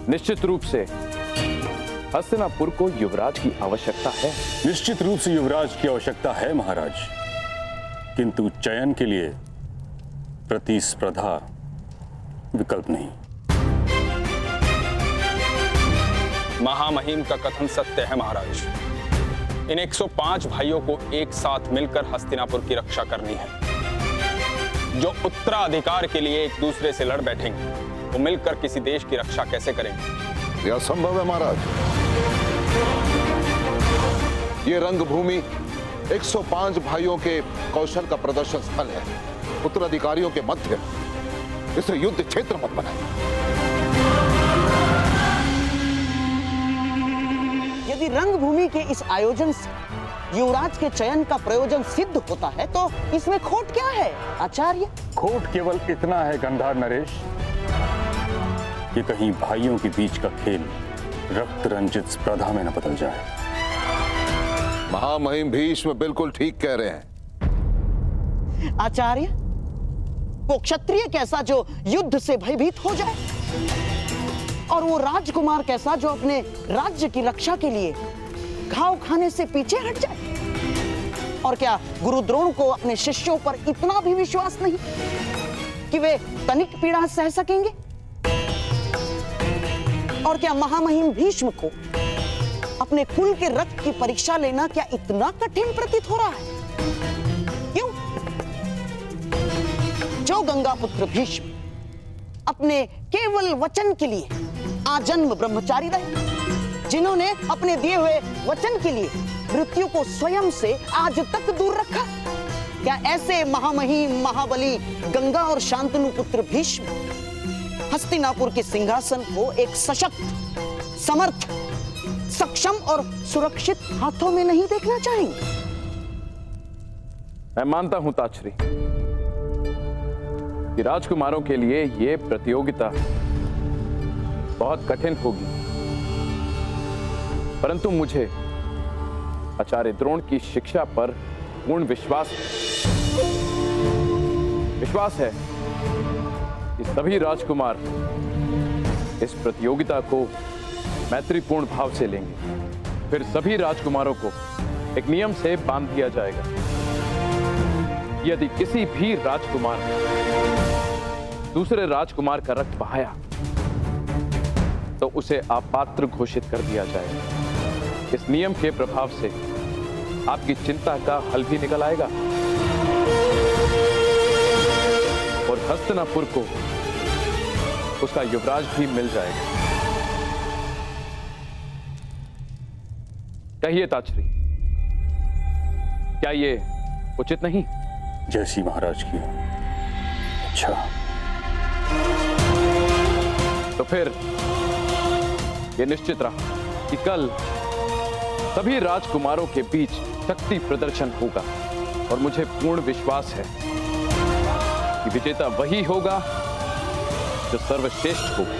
निश्चित रूप से हस्तिनापुर को युवराज की आवश्यकता है। निश्चित रूप से युवराज की आवश्यकता है महाराज, किंतु चयन के लिए प्रतिस्पर्धा विकल्प नहीं। महामहिम का कथन सत्य है महाराज। इन 105 भाइयों को एक साथ मिलकर हस्तिनापुर की रक्षा करनी है। जो उत्तराधिकार के लिए एक दूसरे से लड़ बैठेंगे वो मिलकर किसी देश की रक्षा कैसे करेंगे? यह संभव है महाराज। ये रंगभूमि 105 भाइयों के कौशल का प्रदर्शन स्थल है, उत्तराधिकारियों के मध्य। इसे युद्ध क्षेत्र मत बनाएं। यदि रंगभूमि के इस आयोजन से युवराज के चयन का प्रयोजन सिद्ध होता है तो इसमें खोट क्या है आचार्य? खोट केवल इतना है गंधार नरेश कि कहीं भाइयों के बीच का खेल रक्त रंजित स्पर्धा में न बदल जाए। महामहिम भीष्म बिल्कुल ठीक कह रहे हैं। आचार्य, वो क्षत्रिय कैसा जो युद्ध से भयभीत हो जाए, और वो राजकुमार कैसा जो अपने राज्य की रक्षा के लिए घाव खाने से पीछे हट जाए? और क्या गुरु द्रोण को अपने शिष्यों पर इतना भी विश्वास नहीं कि वे तनिक पीड़ा सह सकेंगे? और क्या महामहिम भीष्म को अपने कुल के रक्त की परीक्षा लेना क्या इतना कठिन प्रतीत हो रहा है? क्यों? जो गंगा पुत्र भीष्म अपने केवल वचन के लिए आजन्म ब्रह्मचारी रहे, जिन्होंने अपने दिए हुए वचन के लिए मृत्यु को स्वयं से आज तक दूर रखा, क्या ऐसे महामहिम महाबली गंगा और शांतनु पुत्र भीष्म हस्तिनापुर के सिंहासन को एक सशक्त, समर्थ, सक्षम और सुरक्षित हाथों में नहीं देखना चाहेंगे? मैं मानता हूं ताक्षरी कि राजकुमारों के लिए यह प्रतियोगिता बहुत कठिन होगी, परंतु मुझे आचार्य द्रोण की शिक्षा पर पूर्ण विश्वास है कि सभी राजकुमार इस प्रतियोगिता को मैत्रीपूर्ण भाव से लेंगे। फिर सभी राजकुमारों को एक नियम से बांध दिया जाएगा। यदि किसी भी राजकुमार ने दूसरे राजकुमार का रक्त बहाया तो उसे अपात्र घोषित कर दिया जाएगा। इस नियम के प्रभाव से आपकी चिंता का हल भी निकल आएगा और हस्तिनापुर को उसका युवराज भी मिल जाएगा। कहिए ताक्षरी, क्या ये उचित नहीं? जैसी महाराज की अच्छा। तो फिर यह निश्चित रहा कि कल सभी राजकुमारों के बीच शक्ति प्रदर्शन होगा और मुझे पूर्ण विश्वास है कि विजेता वही होगा जो सर्वश्रेष्ठ होगा।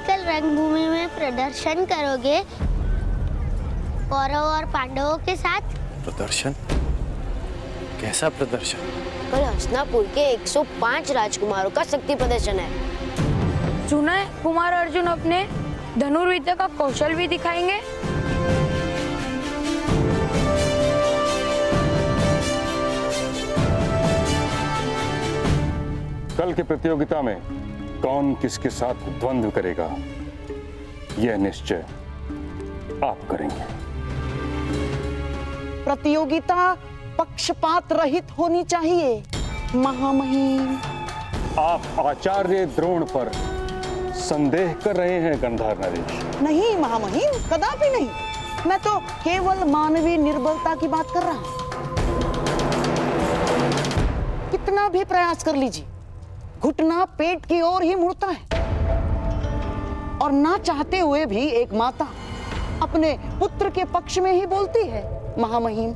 कल रंगभूमि में प्रदर्शन करोगे कौरव और पांडवों के साथ? प्रदर्शन? कैसा प्रदर्शन? कल हस्तिनापुर के 105 राजकुमारों का शक्ति प्रदर्शन है। सुना है कुमार अर्जुन अपने धनुर्विद्या का कौशल भी दिखाएंगे। कल की प्रतियोगिता में कौन किसके साथ द्वंद्व करेगा यह निश्चय आप करेंगे। प्रतियोगिता पक्षपात रहित होनी चाहिए महामहिम। आप आचार्य द्रोण पर संदेह कर रहे हैं गंधार नरेश? नहीं महामहिम, कदापि नहीं। मैं तो केवल मानवीय निर्बलता की बात कर रहा हूं। कितना भी प्रयास कर लीजिए, घुटना पेट की ओर ही मुड़ता है और ना चाहते हुए भी एक माता अपने पुत्र के पक्ष में ही बोलती है। महामहिम।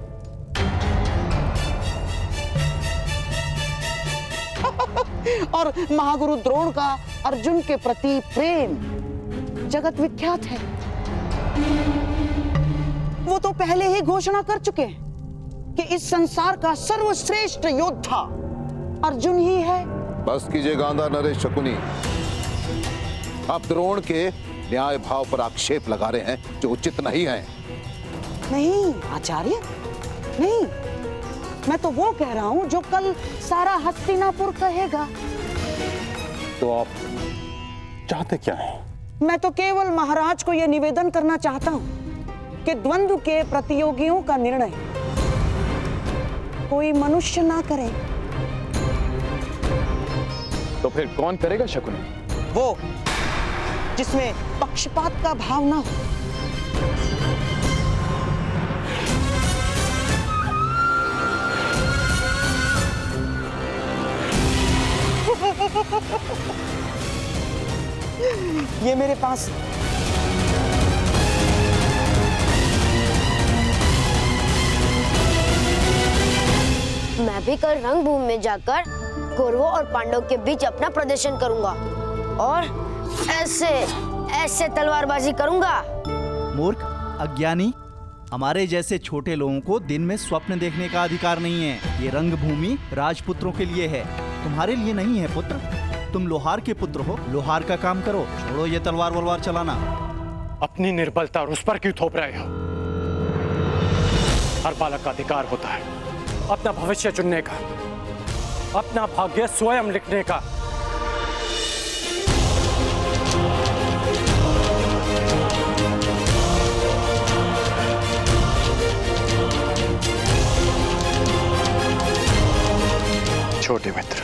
और महागुरु द्रोण का अर्जुन के प्रति प्रेम जगत विख्यात है। वो तो पहले ही घोषणा कर चुके हैं कि इस संसार का सर्वश्रेष्ठ योद्धा अर्जुन ही है। बस कीजिए गांधा नरेश शकुनी। आप द्रोण के न्याय भाव पर आक्षेप लगा रहे हैं जो उचित नहीं है। नहीं आचार्य, नहीं, मैं तो वो कह रहा हूं जो कल सारा हस्तिनापुर कहेगा। तो आप चाहते क्या हैं? मैं तो केवल महाराज को यह निवेदन करना चाहता हूं कि द्वंद्व के प्रतियोगियों का निर्णय कोई मनुष्य ना करे। तो फिर कौन करेगा शकुनी? वो जिसमें पक्षपात का भाव ना हो। ये मेरे पास मैं भी कल रंगभूमि में जाकर कौरवों और पांडवों के बीच अपना प्रदर्शन करूंगा और ऐसे ऐसे तलवारबाजी करूंगा। मूर्ख, अज्ञानी, हमारे जैसे छोटे लोगों को दिन में स्वप्न देखने का अधिकार नहीं है। ये रंगभूमि राजपुत्रों के लिए है, तुम्हारे लिए नहीं है पुत्र। तुम लोहार के पुत्र हो, लोहार का काम करो, छोड़ो ये तलवार वलवार चलाना। अपनी निर्बलता और उस पर क्यों थोप रहे हो? हर बालक का अधिकार होता है अपना भविष्य चुनने का, अपना भाग्य स्वयं लिखने का। छोटे मित्र,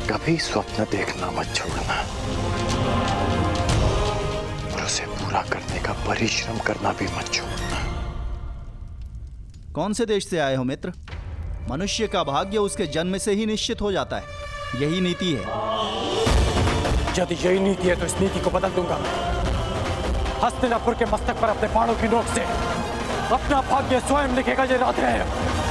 कभी स्वप्न देखना मत छोड़ना और उसे पूरा करने का परिश्रम करना भी मत छोड़ना। कौन से देश से आए हो मित्र? मनुष्य का भाग्य उसके जन्म से ही निश्चित हो जाता है, यही नीति है। यदि यही नीति है तो इस नीति को बदल दूंगा मैं। हस्तिनापुर के मस्तक पर अपने बाणों की नोक से अपना भाग्य स्वयं लिखेगा ये राधे है।